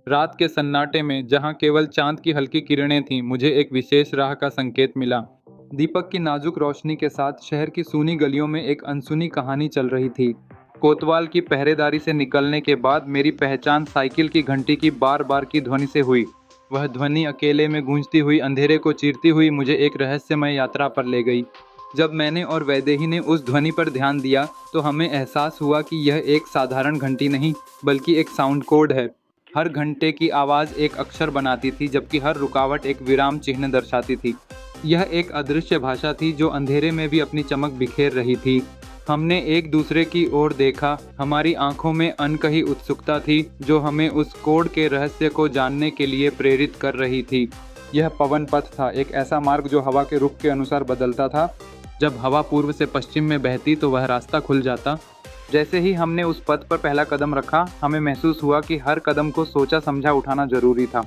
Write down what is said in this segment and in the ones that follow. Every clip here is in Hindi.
रात के सन्नाटे में जहां केवल चांद की हल्की किरणें थीं, मुझे एक विशेष राह का संकेत मिला। दीपक की नाजुक रोशनी के साथ शहर की सूनी गलियों में एक अनसुनी कहानी चल रही थी। कोतवाल की पहरेदारी से निकलने के बाद मेरी पहचान साइकिल की घंटी की बार बार की ध्वनि से हुई। वह ध्वनि अकेले में गूंजती हुई अंधेरे को चीरती हुई मुझे एक रहस्यमय यात्रा पर ले गई। जब मैंने और वैदेही ने उस ध्वनि पर ध्यान दिया तो हमें एहसास हुआ कि यह एक साधारण घंटी नहीं, बल्कि एक साउंड कोड है। हर घंटे की आवाज़ एक अक्षर बनाती थी, जबकि हर रुकावट एक विराम चिन्ह दर्शाती थी। यह एक अदृश्य भाषा थी जो अंधेरे में भी अपनी चमक बिखेर रही थी। हमने एक दूसरे की ओर देखा, हमारी आंखों में अनकही उत्सुकता थी जो हमें उस कोड के रहस्य को जानने के लिए प्रेरित कर रही थी। यह पवन पथ था, एक ऐसा मार्ग जो हवा के रुख के अनुसार बदलता था। जब हवा पूर्व से पश्चिम में बहती तो वह रास्ता खुल जाता। जैसे ही हमने उस पथ पर पहला कदम रखा, हमें महसूस हुआ कि हर कदम को सोचा समझा उठाना जरूरी था।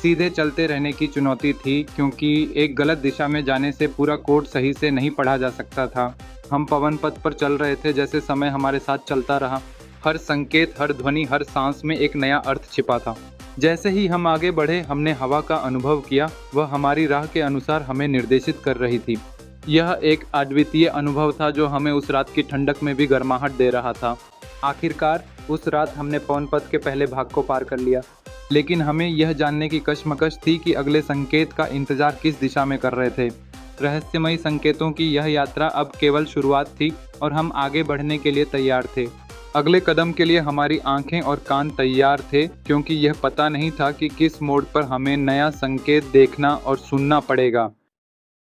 सीधे चलते रहने की चुनौती थी, क्योंकि एक गलत दिशा में जाने से पूरा कोड सही से नहीं पढ़ा जा सकता था। हम पवन पथ पर चल रहे थे, जैसे समय हमारे साथ चलता रहा। हर संकेत, हर ध्वनि, हर सांस में एक नया अर्थ छिपा था। जैसे ही हम आगे बढ़े, हमने हवा का अनुभव किया। वह हमारी राह के अनुसार हमें निर्देशित कर रही थी। यह एक अद्वितीय अनुभव था जो हमें उस रात की ठंडक में भी गर्माहट दे रहा था। आखिरकार उस रात हमने पवन पथ के पहले भाग को पार कर लिया, लेकिन हमें यह जानने की कशमकश थी कि अगले संकेत का इंतजार किस दिशा में कर रहे थे। रहस्यमयी संकेतों की यह यात्रा अब केवल शुरुआत थी और हम आगे बढ़ने के लिए तैयार थे। अगले कदम के लिए हमारी आंखें और कान तैयार थे, क्योंकि यह पता नहीं था कि किस मोड़ पर हमें नया संकेत देखना और सुनना पड़ेगा।